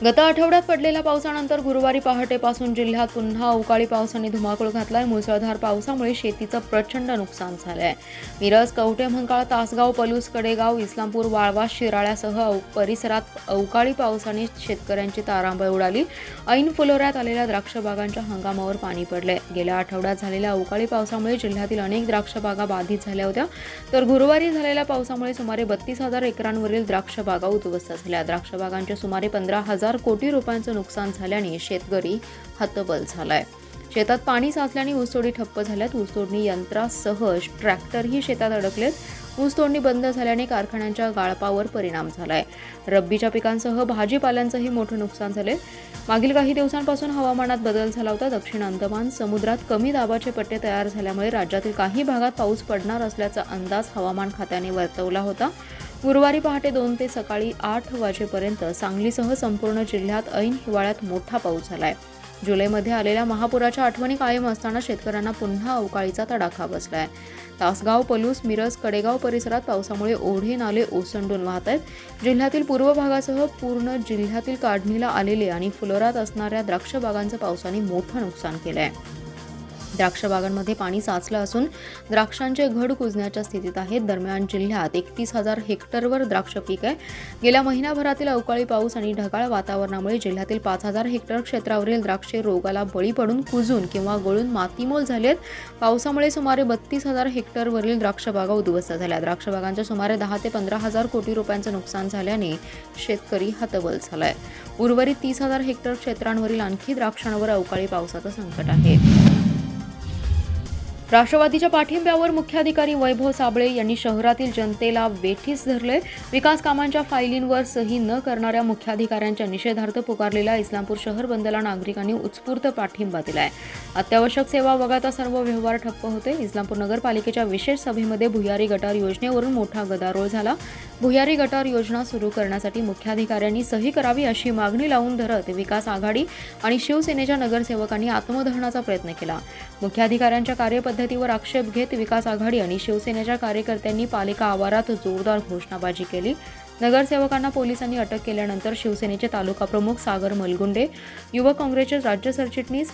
गत आठवड्यात पडलेल्या पावसानंतर गुरुवारी पहाटेपासून जिल्ह्यात पुन्हा अवकाळी पावसाने धुमाकूळ घातलाय। मुसळधार पावसामुळे शेतीचं प्रचंड नुकसान झालंय। मिरज, कवठे महांकाळ, तासगाव, पलूस, कडेगाव, इस्लामपूर, वाळवा, शिराळ्यासह परिसरात अवकाळी पावसाने शेतकऱ्यांची तारांबळ उडाली। ऐन फुलोऱ्यात आलेल्या द्राक्ष बागांच्या हंगामावर पाणी पडले। गेल्या आठवड्यात झालेल्या अवकाळी पावसामुळे जिल्ह्यातील अनेक द्राक्ष बागा बाधित झाल्या होत्या, तर गुरुवारी झालेल्या पावसामुळे सुमारे 32,000 एकरांवरील द्राक्ष बागा उद्ध्वस्त झाल्या। द्राक्ष बागांचे सुमारे 15,000 कोटी रुपयांचं नुकसान झाल्याने शेतकरी हतबल झालाय। शेतात पाणी साचल्याने ऊसतोडी ठप्प झाल्यात। ऊसतोडणी यंत्रासह ट्रॅक्टरही शेतात अडकलेत। ऊसतोडणी बंद झाल्याने कारखान्यांच्या गाळपावर परिणाम झालाय। रब्बीच्या पिकांसह भाजीपाल्यांचंही मोठं नुकसान झाले। मागील काही दिवसांपासून हवामानात बदल झाला होता। दक्षिण अंदमान समुद्रात कमी दाबाचे पट्टे तयार झाल्यामुळे राज्यातील काही भागात पाऊस पडणार असल्याचा अंदाज हवामान खात्याने वर्तवला होता। गुरुवारी पहाटे 2 ते सकाळी 8 वाजेपर्यंत सांगलीसह संपूर्ण जिल्ह्यात ऐन हिवाळ्यात मोठा पाऊस झालाय। जुलैमध्ये आलेल्या महापुराच्या आठवणी कायम असताना शेतकऱ्यांना पुन्हा अवकाळीचा तडाखा बसलाय। तासगाव, पलूस, मिरज, कडेगाव परिसरात पावसामुळे ओढे नाले ओसंडून वाहत आहेत। जिल्ह्यातील पूर्व भागासह पूर्ण जिल्ह्यातील काढणीला आलेले आणि फुलोऱ्यात असणाऱ्या द्राक्ष बागांचं पावसाने मोठं नुकसान केलंय। द्राक्ष बागांमध्ये पाणी साचलं असून द्राक्षांचे घड कुजण्याच्या स्थितीत आहेत। दरम्यान जिल्ह्यात 31,000 हेक्टरवर द्राक्ष पीक आहे। गेल्या महिन्याभरातील अवकाळी पाऊस आणि ढगाळ वातावरणामुळे जिल्ह्यातील 5,000 हेक्टर क्षेत्रावरील द्राक्षे रोगाला बळी पडून कुजून किंवा गळून मातीमोल झालेत। पावसामुळे सुमारे 32,000 हेक्टरवरील द्राक्ष बागा उद्ध्वस्त झाल्या। द्राक्ष बागांच्या सुमारे 10 ते 15,000 कोटी रुपयांचं नुकसान झाल्याने शेतकरी हतबल झालाय। उर्वरित 30,000 हेक्टर क्षेत्रांवरील आणखी द्राक्षांवर अवकाळी पावसाचं संकट आहे। राष्ट्रवादीच्या पाठिंब्यावर मुख्याधिकारी वैभव साबळे यांनी शहरातील जनतेला वेठीस धरले। विकास कामांच्या फायलींवर सही न करणाऱ्या मुख्याधिकाऱ्यांच्या निषेधार्थ पुकारलेल्या इस्लामपूर शहर बंदला नागरिकांनी उत्स्फूर्त पाठिंबा दिलाय। अत्यावश्यक सेवा वगळता सर्व व्यवहार ठप्प होते। इस्लामपूर नगरपालिकेच्या विशेष सभेमध्ये भुयारी गटार योजनेवरून मोठा गदारोळ झाला। भुयारी गटार योजना सुरू करण्यासाठी मुख्याधिकाऱ्यांनी सही करावी अशी मागणी लावून धरत विकास आघाडी आणि शिवसेनेच्या नगरसेवकांनी आत्मदहनाचा प्रयत्न केला। मुख्याधिकाऱ्यांच्या कार्यपद्धतीवर आक्षेप घेत विकास आघाडी आणि शिवसेनेच्या कार्यकर्त्यांनी पालिका आवारात जोरदार घोषणाबाजी केली। नगरसेवकांना पोलिसांनी अटक केल्यानंतर शिवसेनेचे तालुका प्रमुख सागर मलगुंडे, युवक काँग्रेसचे राज्य सरचिटणीस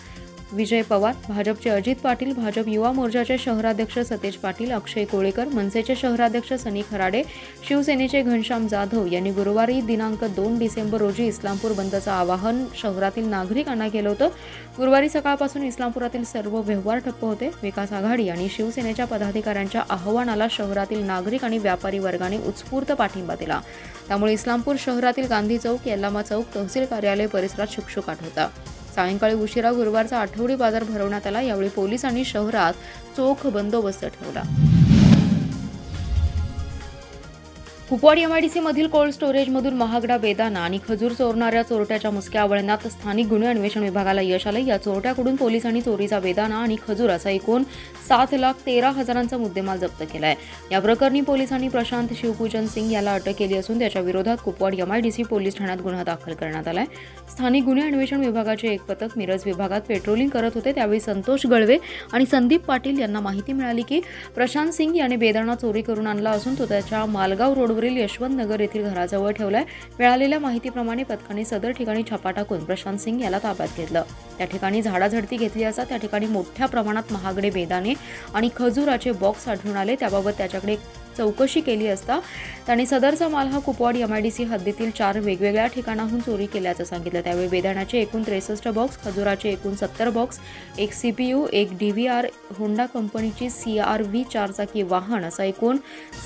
विजय पवार, भाजपचे अजित पाटील, भाजप युवा मोर्चाचे शहराध्यक्ष सतेज पाटील, अक्षय कोळेकर, मनसेचे शहराध्यक्ष सनी खराडे, शिवसेनेचे घनश्याम जाधव यांनी गुरुवारी दिनांक 2 डिसेंबर रोजी इस्लामपूर बंदचं आवाहन शहरातील नागरिकांना केलं होतं। गुरुवारी सकाळपासून इस्लामपुरातील सर्व व्यवहार ठप्प होते। विकास आघाडी आणि शिवसेनेच्या पदाधिकाऱ्यांच्या आवाहनाला शहरातील नागरिक आणि व्यापारी वर्गाने उत्स्फूर्त पाठिंबा दिला। त्यामुळे इस्लामपूर शहरातील गांधी चौक, यल्लामा चौक, तहसील कार्यालय परिसरात शुकशुकाट होता। सायंकाळी उशिरा गुरुवारचा आठवडी बाजार भरवण्यात आला। यावेळी पोलिसांनी शहरात चोख बंदोबस्त ठेवला। कुपवाड एमआयडीसी मधील कोल्ड स्टोरेजमधून महागडा बेदाणा आणि खजूर चोरणाऱ्या चोरट्याच्या मुसक्या आवळण्यात स्थानिक गुन्हे अन्वेषण विभागाला यश आलं। या चोरट्याकडून पोलिसांनी चोरीचा बेदाणा आणि खजूर असा एकूण 7,13,000चा मुद्देमाल जप्त केलाय। या प्रकरणी पोलिसांनी प्रशांत शिवपूजन सिंग याला अटक केली असून त्याच्या विरोधात कुपवाड एमआयडीसी पोलीस ठाण्यात गुन्हा दाखल करण्यात आलाय। स्थानिक गुन्हे अन्वेषण विभागाचे एक पथक मिरज विभागात पेट्रोलिंग करत होते। त्यावेळी संतोष गळवे आणि संदीप पाटील यांना माहिती मिळाली की प्रशांत सिंग याने बेदाणा चोरी करून आणला असून तो त्याच्या मालगाव रोड यशवंत नगर येथील घराजवळ ठेवलाय। मिळालेल्या माहितीप्रमाणे पथकाने सदर ठिकाणी छापा टाकून प्रशांत सिंग याला ताब्यात घेतलं। त्या ठिकाणी झाडाझडती घेतली असता त्या ठिकाणी मोठ्या प्रमाणात महागडे बेदाणे आणि खजुराचे बॉक्स आढळून आले। त्याबाबत त्याच्याकडे चौकशी केली असता त्याने सदरचा माल हा कुपवाड एमआयडीसी हद्दीतील 4 वेगवेगळ्या ठिकाणाहून चोरी केल्याचं सांगितलं। त्यावेळी बेदाण्याचे एकूण 63 बॉक्स, खजुराचे एकूण 70 बॉक्स, एक सीपीयू, एक डीव्हीआर, होंडा कंपनीची CRV 4 चाकी वाहन असा एकूण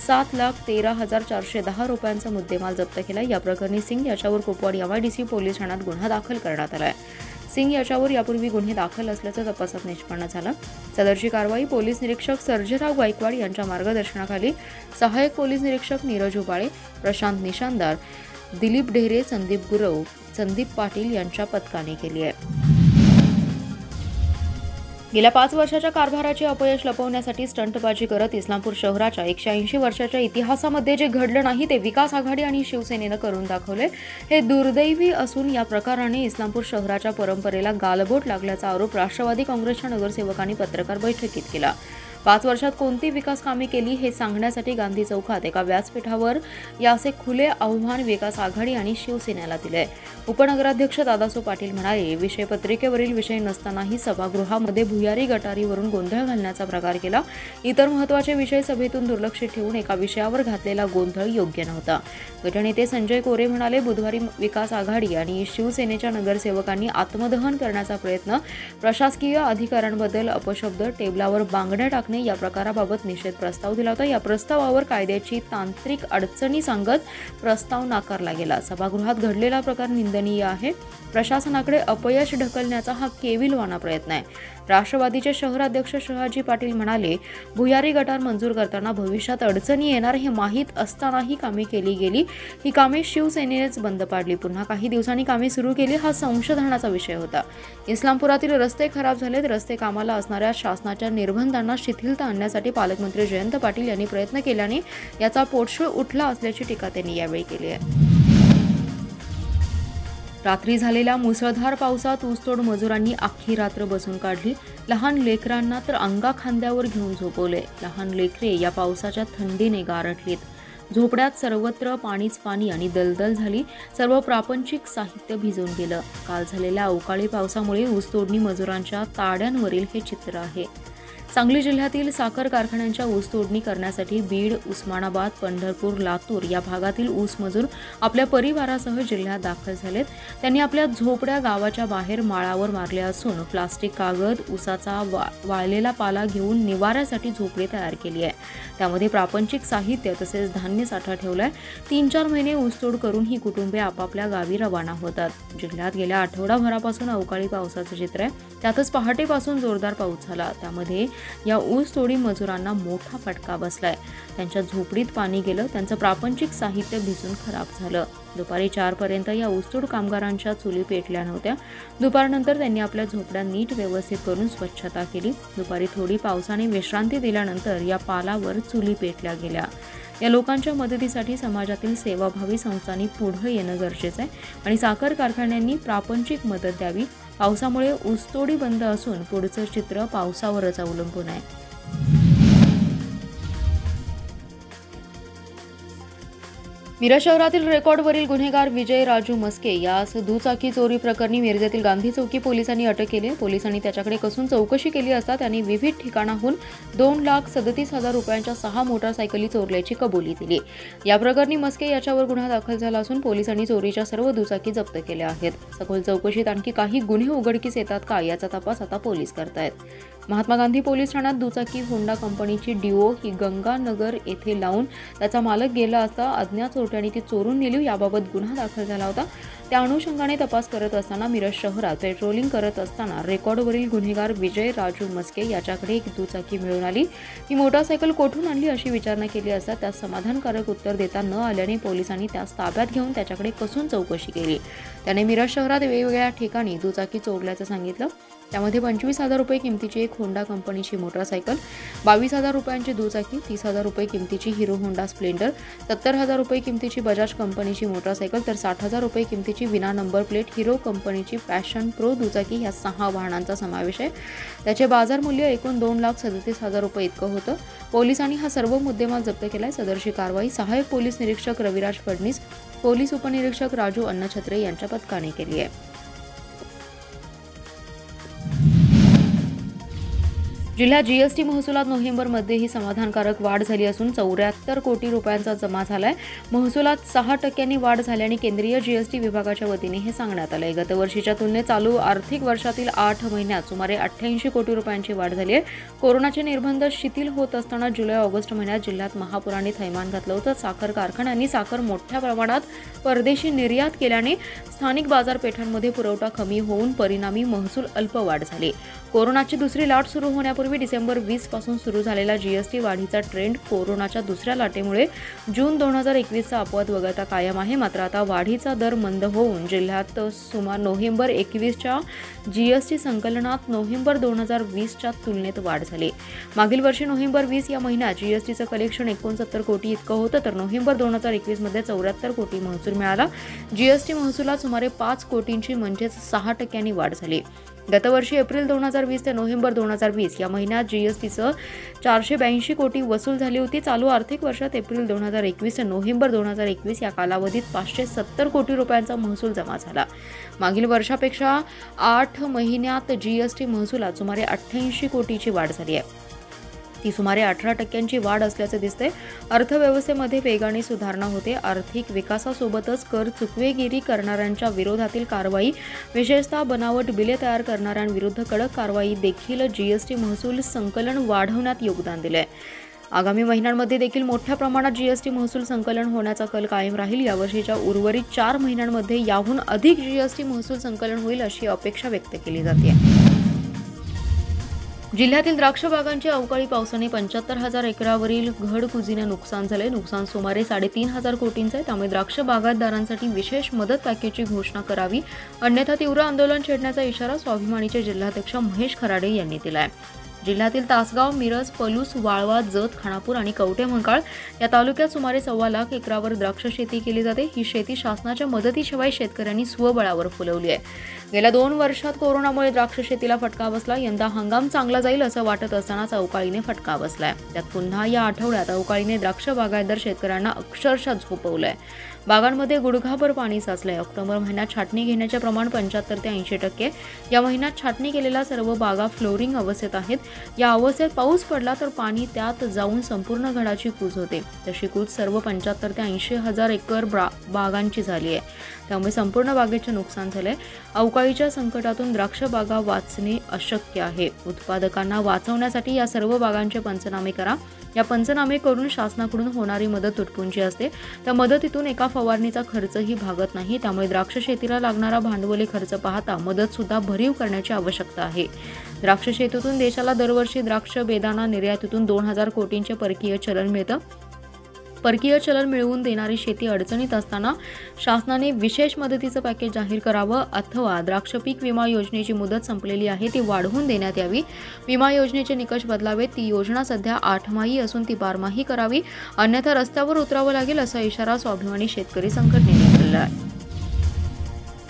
7,13,410 रुपयांचा मुद्देमाल जप्त केला। या प्रकरणी सिंग याच्यावर कुपवाड एमआयडीसी पोलीस ठाण्यात गुन्हा दाखल करण्यात आलाय। सिंग याच्यावर यापूर्वी गुन्हे दाखल असल्याचं तपासात निष्पन्न झालं। सदरची कारवाई पोलीस निरीक्षक सर्जेराव गायकवाड यांच्या मार्गदर्शनाखाली सहाय्यक पोलीस निरीक्षक नीरज उबाळे, प्रशांत निशांदार, दिलीप ढेरे, संदीप गुरव, संदीप पाटील यांच्या पथकाने केली आहे। गेल्या 5 वर्षाच्या कारभाराचे अपयश लपवण्यासाठी स्टंटबाजी करत इस्लामपूर शहराच्या 180 वर्षाच्या इतिहासामध्ये जे घडलं नाही ते विकास आघाडी आणि शिवसेनेनं करून दाखवले। हे दुर्दैवी असून या प्रकाराने इस्लामपूर शहराच्या परंपरेला गालबोट लागल्याचा आरोप राष्ट्रवादी काँग्रेसच्या नगरसेवकांनी पत्रकार बैठकीत केला। 5 वर्षात कोणती विकास कामे केली हे सांगण्यासाठी गांधी चौकात एका व्यासपीठावर याचे खुले आव्हान विकास आघाडी आणि शिवसेनेला दिले. उपनगराध्यक्ष दादासो पाटील म्हणाले, विषय पत्रिकेवरील विषय नसतानाही सभागृहामध्ये भुयारी गटारीवरून गोंधळ घालण्याचा प्रकार केला. इतर महत्त्वाचे विषय सभेतून दुर्लक्षित ठेवून एका विषयावर घातलेला गोंधळ योग्य नव्हता. गटनेते संजय कोरे म्हणाले, बुधवारी विकास आघाडी आणि शिवसेनेच्या नगरसेवकांनी आत्मदहन करण्याचा प्रयत्न, प्रशासकीय अधिकाऱ्यांबद्दल अपशब्द, टेबलावर बांगड्या टाकणे या प्रकाराबाबत निषेध प्रस्ताव दिला होता. या प्रस्तावावर कायद्याची तांत्रिक अडचणी सांगत प्रस्ताव नाकारला गेला. सभागृहात घडलेला प्रकार निंदनीय आहे. प्रशासनाकडे अपयश ढकलण्याचा हा केविलवाणा प्रयत्न आहे. राष्ट्रवादीचे शहराध्यक्ष शहाजी पाटील म्हणाले, भुयारी गटार मंजूर करताना भविष्यात अडचणी येणार हे माहीत असतानाही कामे केली गेली. ही कामे शिवसेनेनेच बंद पाडली. पुन्हा काही दिवसांनी कामे सुरू केली. हा संशोधनाचा विषय होता. इस्लामपुरातील रस्ते खराब झालेत. रस्ते कामाला असणाऱ्या शासनाच्या निर्बंधांना शिथिलता आणण्यासाठी पालकमंत्री जयंत पाटील यांनी प्रयत्न केल्याने याचा पोटशूळ उठला असल्याची टीका त्यांनी यावेळी केली आहे. रात्री झालेल्या मुसळधार पावसात ऊसतोड मजुरांनी अख्खी रात्र बसून काढली. लहान लेकरांना तर अंगाखांद्यावर घेऊन झोपवले. लहान लेकरे या पावसाच्या थंडीने गारठलीत. झोपड्यात सर्वत्र पाणीच पाणी आणि दलदल झाली. सर्व प्रापंचिक साहित्य भिजून गेलं. काल झालेल्या अवकाळी पावसामुळे ऊसतोडणी मजुरांच्या ताड्यांवरील हे चित्र आहे. सांगली जिल्ह्यातील साखर कारखान्यांच्या ऊस तोडणी करण्यासाठी बीड, उस्मानाबाद, पंढरपूर, लातूर या भागातील ऊस मजूर आपल्या परिवारासह जिल्ह्यात दाखल झालेत. त्यांनी आपल्या झोपड्या गावाच्या बाहेर माळावर मारल्या असून प्लास्टिक, कागद, ऊसाचा वाळलेला पाला घेऊन निवाऱ्यासाठी झोपडी तयार केली आहे. त्यामध्ये प्रापंचिक साहित्य तसेच धान्य साठा ठेवलाय. 3-4 महिने ऊसतोड करून ही कुटुंबे आपापल्या गावी रवाना होतात. जिल्ह्यात गेल्या आठवडाभरापासून अवकाळी पावसाचं चित्र आहे. त्यातच पहाटेपासून जोरदार पाऊस झाला. त्यामध्ये या ऊस तोडी मजुरांना मोठा फटका बसलाय. त्यांच्या झोपडीत पाणी गेलं. त्यांचं प्रापंचिक साहित्य भिजून खराब झालं. दुपारी 4 पर्यंत या ऊसतोड कामगारांच्या चुली पेटल्या नव्हत्या. दुपारनंतर त्यांनी आपल्या झोपड्या नीट व्यवस्थित करून स्वच्छता केली. दुपारी थोडी पावसाने विश्रांती दिल्यानंतर या पालावर चुली पेटल्या गेल्या. या लोकांच्या मदतीसाठी समाजातील सेवाभावी संस्थांनी पुढे येणं गरजेचं आहे आणि साखर कारखान्यांनी प्रापंचिक मदत द्यावी. पावसामुळे ऊसतोडी बंद असून पुढचं चित्र पावसावरच अवलंबून आहे. मिरज शहरातील रेकॉर्डवरील गुन्हेगार विजय राजू मस्के यास दुचाकी चोरी प्रकरणी मिरजेतील गांधी चौकी पोलिसांनी अटक केली. पोलिसांनी त्याच्याकडे कसून चौकशी केली असता त्यांनी विविध ठिकाणाहून 2,37,000 रुपयांच्या 6 मोटारसायकली चोरल्याची कबुली दिली. या प्रकरणी मस्के याच्यावर गुन्हा दाखल झाला असून पोलिसांनी चोरीच्या सर्व दुचाकी जप्त केल्या आहेत. सखोल चौकशीत आणखी काही गुन्हे उघडकीस येतात का याचा तपास आता पोलीस करतायत. महात्मा गांधी पोलीस ठाण्यात दुचाकी होंडा कंपनीची डिओ ही गंगानगर येथे लावून त्याचा मालक गेला असता अज्ञात चोरट्यांनी ती चोरून नेली. याबाबत गुन्हा दाखल झाला होता. त्या अनुषंगाने तपास करत असताना मिरज शहरात पेट्रोलिंग करत असताना रेकॉर्डवरील गुन्हेगार विजय राजू मस्के याच्याकडे एक दुचाकी मिळून आली. ही मोटारसायकल कोठून आणली अशी विचारणा केली असता त्यास समाधानकारक उत्तर देता न आल्याने पोलिसांनी त्यास ताब्यात घेऊन त्याच्याकडे कसून चौकशी केली. त्याने मिरज शहरात वेगवेगळ्या ठिकाणी दुचाकी चोरल्याचं सांगितलं. त्यामध्ये 25,000 रुपये किमतीची एक होंडा कंपनीची मोटारसायकल, 22,000 रुपयांची दुचाकी, 30,000 रुपये किमतीची हिरो होंडा स्प्लेंडर, 70,000 रुपये किमतीची बजाज कंपनीची मोटारसायकल तर 60,000 रुपये किमतीची विना नंबर प्लेट हिरो कंपनीची पॅशन प्रो दुचाकी ह्या 6 वाहनांचा समावेश आहे. त्याचे बाजार मूल्य एकूण 2,37,000 रुपये इतकं होतं. पोलिसांनी हा सर्व मुद्देमाल जप्त केलाय. सदरची कारवाई सहाय्यक पोलीस निरीक्षक रविराज फडणीस, पोलीस उपनिरीक्षक राजू अन्नछत्रे यांच्या पथकाने केली आहे. जिल्ह्यात जीएसटी महसुलात नोव्हेंबरमध्येही समाधानकारक वाढ झाली असून 74 कोटी रुपयांचा जमा झालाय. महसुलात 6% वाढ झाल्याने केंद्रीय जीएसटी विभागाच्या वतीने हे सांगण्यात आलंय. गतवर्षीच्या तुलनेत चालू आर्थिक वर्षातील 8 महिन्यात सुमारे 88 कोटी रुपयांची वाढ झाली आहे. कोरोनाचे निर्बंध शिथिल होत असताना जुलै-ऑगस्ट महिन्यात जिल्ह्यात महापुराने थैमान घातलं होतं. साखर कारखान्यांनी साखर मोठ्या प्रमाणात परदेशी निर्यात केल्याने स्थानिक बाजारपेठांमध्ये पुरवठा कमी होऊन परिणामी महसूल अल्प वाढ झाली. कोरोनाची दुसरी लाट सुरू होण्यापूर्वी डिसेंबर 20 पासून सुरू झालेला जीएसटी वाढीचा ट्रेंड कोरोनाच्या दुसऱ्या लाटेमुळे जून 2021चा अपवाद वगळता कायम आहे. मात्र आता वाढीचा दर मंद होऊन जिल्ह्यात सुमारे नोव्हेंबर 21च्या जीएसटी संकलनात नोव्हेंबर 2020च्या तुलनेत वाढ झाली. मागील वर्षी नोव्हेंबर 20 या महिन्यात जीएसटीचं कलेक्शन 69 कोटी इतकं होतं तर नोव्हेंबर 2021 मध्ये 74 कोटी महसूल मिळाला. जीएसटी महसुलात सुमारे 5 कोटींची म्हणजेच 6% वाढ झाली. गतवर्षी एप्रिल 2020 ते नोव्हेंबर 2020 या महिन्यात जीएसटीचं 482 कोटी वसूल झाली होती. चालू आर्थिक वर्षात एप्रिल 2021 ते नोव्हेंबर 2021 या कालावधीत 570 कोटी रुपयांचा महसूल जमा झाला. मागील वर्षापेक्षा 8 महिन्यात जीएसटी महसुलात सुमारे 88 कोटीची वाढ झाली आहे. ती सुमारे 18% वाढ असल्याचे दिसते. अर्थव्यवस्थेमध्ये वेगाने सुधारणा होते. आर्थिक विकासासोबतच कर चुकवेगिरी करणाऱ्यांच्या विरोधातील कारवाई, विशेषतः बनावट बिले तयार करणाऱ्यांविरुद्ध कडक कारवाई देखील जीएसटी महसूल संकलन वाढवण्यात योगदान दिले आहे. आगामी महिन्यांमध्ये देखील मोठ्या प्रमाणात जीएसटी महसूल संकलन होण्याचा कल कायम राहील. यावर्षीच्या उर्वरित 4 महिन्यांमध्ये याहून अधिक जीएसटी महसूल संकलन होईल अशी अपेक्षा व्यक्त केली जाते. जिल्ह्यातील द्राक्ष बागांची अवकाळी पावसाने 75,000 एकरावरील घडकुजीने नुकसान झाले. नुकसान सुमारे 3,500 कोटींचे आहे. त्यामुळे द्राक्ष बागायतदारांसाठी विशेष मदत पॅकेजची घोषणा करावी, अन्यथा तीव्र आंदोलन छेडण्याचा इशारा स्वाभिमानीचे जिल्हाध्यक्ष महेश खराडे यांनी दिला आहे. जिल्ह्यातील तासगाव, मिरज, पलूस, वाळवा, जत, खानापूर आणि कवठेमहांकाळ या तालुक्यात सुमारे 1.25 लाख एकरावर द्राक्ष शेती केली जाते. ही शेती शासनाच्या मदतीशिवाय शेतकऱ्यांनी स्वबळावर फुलवली आहे. गेल्या 2 वर्षात कोरोनामुळे द्राक्ष शेतीला फटका बसला. यंदा हंगाम चांगला जाईल असं वाटत असतानाच अवकाळीने फटका बसलाय. त्यात पुन्हा या आठवड्यात अवकाळीने द्राक्ष बागायतदार शेतकऱ्यांना अक्षरशः झोपवलंय. बागांमध्ये गुडघाभर पाणी साचलंय. ऑक्टोबर महिन्यात छाटणी घेण्याचे प्रमाण 75 ते 80%. या महिन्यात छाटणी केलेल्या सर्व बागा फ्लोरिंग अवस्थेत आहेत. या अवस्थेत पाऊस पडला तर पाणी त्यात जाऊन संपूर्ण घडाची कूज होते. तशी कूज सर्व 75 ते 80 हजार एकर बागांची झाली आहे. त्यामुळे संपूर्ण बागेचे नुकसान झाले. अवकाळीच्या संकटातून द्राक्ष बागा वाचणे अशक्य आहे. उत्पादकांना वाचवण्यासाठी या सर्व बागांचे पंचनामे करा. या पंचनामे करून शासनाकडून होणारी मदत तुटपुंजी असते. त्या मदतीतून एका फवारणीचा खर्चही भागत नाही. त्यामुळे द्राक्ष शेतीला लागणारा भांडवली खर्च पाहता मदत सुद्धा भरीव करण्याची आवश्यकता आहे. द्राक्ष शेतीतून देशाला दरवर्षी द्राक्ष बेदाणा निर्यातीतून 2,000 कोटींचे परकीय चलन मिळतं. परकीय चलन मिळवून देणारी शेती अडचणीत असताना शासनाने विशेष मदतीचं पॅकेज जाहीर करावं, अथवा द्राक्ष पीक विमा योजनेची मुदत संपलेली आहे ती वाढवून देण्यात यावी. विमा योजनेचे निकष बदलावेत. ती योजना सध्या 8 माही असून ती 12 करावी, अन्यथा रस्त्यावर उतरावं लागेल असा इशारा स्वाभिमानी शेतकरी संघटनेने दिला आहे.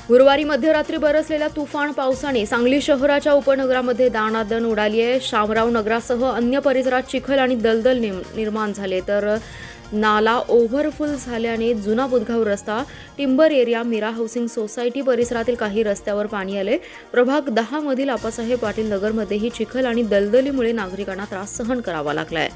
गुरुवारी मध्यरात्री बरसलेल्या तुफान पावसाने सांगली शहराच्या उपनगरामध्ये दाणादाण उडाली आहे. शामराव नगरासह अन्य परिसरात चिखल आणि दलदल निर्माण झाले, तर नाला ओव्हरफुल झाल्याने जुना बुधगाव रस्ता, timber area, Meera housing society परिसरातील काही रस्त्यावर पाणी आले. प्रभाग 10 मधील आप्पासाहेब पाटील नगरमध्येही चिखल आणि दलदलीमुळे नागरिकांना त्रास सहन करावा लागलाय.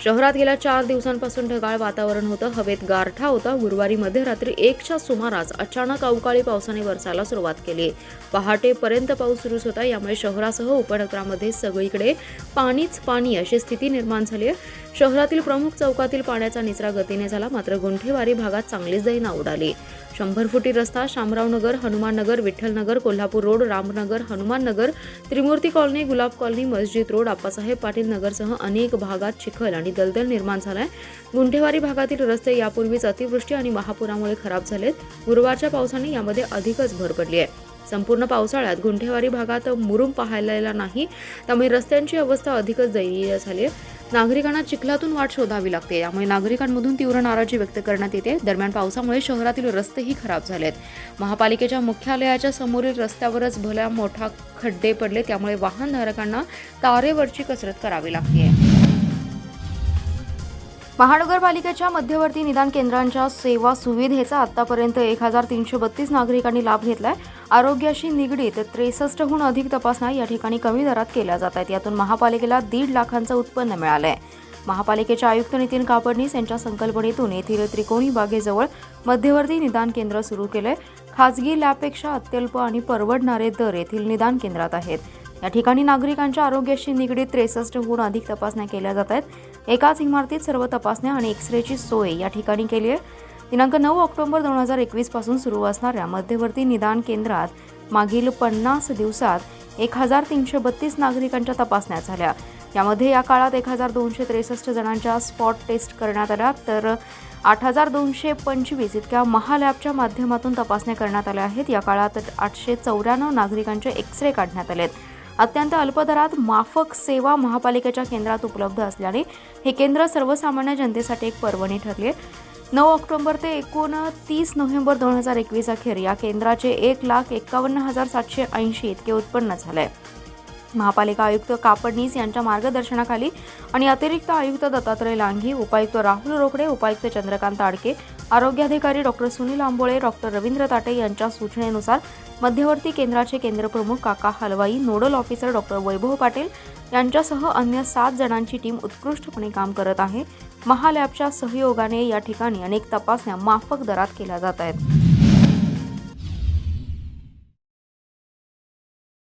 शहरात गेल्या 4 दिवसांपासून ढगाळ वातावरण होतं. हवेत गारठा होता. गुरुवारी मध्यरात्री 1च्या सुमारास अचानक अवकाळी पावसाने बरसायला सुरुवात केली. पहाटेपर्यंत पाऊस सुरूच होता. यामुळे शहरासह उपनगरामध्ये सगळीकडे पाणीच पाणी अशी स्थिती निर्माण झाली आहे. शहरातील प्रमुख चौकातील पाण्याचा निचरा गतीने झाला, मात्र गुंठेवारी भागात चांगलीच दैना उडाली. 100 फुटी रस्ता, शामरावनगर, हनुमाननगर, विठ्ठलनगर, कोल्हापूर रोड, रामनगर, हनुमाननगर, त्रिमूर्ती कॉलनी, गुलाब कॉलनी, मस्जिद रोड, आप्पासाहेब पाटील नगरसह अनेक भागात चिखल आणि दलदल निर्माण झालाय. गुंठेवारी भागातील रस्ते यापूर्वीच अतिवृष्टी आणि महापुरामुळे खराब झालेत. गुरुवारच्या पावसाने यामध्ये अधिकच भर पडली आहे. संपूर्ण पावसाळ्यात गुंठेवारी भागात मुरुम पाहायला नाही, त्यामुळे रस्त्यांची अवस्था अधिकच दयनीय झाली आहे. नागरिकांना चिखलातून वाट शोधावी लागते. यामुळे नागरिकांमधून तीव्र नाराजी व्यक्त करण्यात येते. दरम्यान पावसामुळे शहरातील रस्तेही खराब झालेत. महापालिकेच्या मुख्यालयाच्या समोरील रस्त्यावरच भल्या मोठा खड्डे पडले, त्यामुळे वाहनधारकांना तारेवरची कसरत करावी लागते. महानगरपालिकेच्या मध्यवर्ती निदान केंद्रांच्या सेवा सुविधेचा आतापर्यंत 1,332 नागरिकांनी लाभ घेतलाय. आरोग्याशी निगडीत 63हून अधिक तपासण्या या ठिकाणी कमी दरात केल्या जात आहेत. यातून महापालिकेला 1.5 लाखांचं उत्पन्न मिळालंय. महापालिकेचे आयुक्त नितीन कापडनीस यांच्या संकल्पनेतून येथील त्रिकोणी बागेजवळ मध्यवर्ती निदान केंद्र सुरू केलंय. खासगी लॅबपेक्षा अत्यल्प आणि परवडणारे दर येथील निदान केंद्रात आहेत. या ठिकाणी नागरिकांच्या आरोग्याशी निगडीत 63हून अधिक तपासण्या केल्या जात आहेत. एकाच इमारतीत सर्व तपासण्या आणि एक्सरेची सोय या ठिकाणी केली आहे. दिनांक 9 ऑक्टोबर 2021 पासून सुरू असणाऱ्या मध्यवर्ती निदान केंद्रात मागील 50 दिवसात 1,332 नागरिकांच्या तपासण्या झाल्या. यामध्ये या काळात 1,263 जणांच्या स्पॉट टेस्ट करण्यात आल्या, तर 8,225 इतक्या महालॅबच्या माध्यमातून तपासण्या करण्यात आल्या आहेत. या काळात 894 नागरिकांचे एक्सरे काढण्यात आलेत. अत्यंत अल्प दरात माफक सेवा महापालिकेच्या केंद्रात उपलब्ध असल्याने हे केंद्र सर्वसामान्य जनतेसाठी एक पर्वणी ठरले. 9 ऑक्टोबर ते 29 नोव्हेंबर 2021 अखेर या केंद्राचे 1,51,780 इतके उत्पन्न झाले. महापालिका आयुक्त कापडनीस यांच्या मार्गदर्शनाखाली आणि अतिरिक्त आयुक्त दत्तात्रय लांघी, उपायुक्त राहुल रोकडे, उपायुक्त चंद्रकांत आडके, आरोग्याधिकारी डॉक्टर सुनील आंबोळे, डॉक्टर रवींद्र ताटे यांच्या सूचनेनुसार मध्यवर्ती केंद्राचे केंद्रप्रमुख काका हलवाई, नोडल ऑफिसर डॉक्टर वैभव पाटील यांच्यासह अन्य 7 जणांची टीम उत्कृष्टपणे काम करत आहे. महालॅबच्या सहयोगाने या ठिकाणी अनेक तपासण्या माफक दरात केल्या जात आहेत.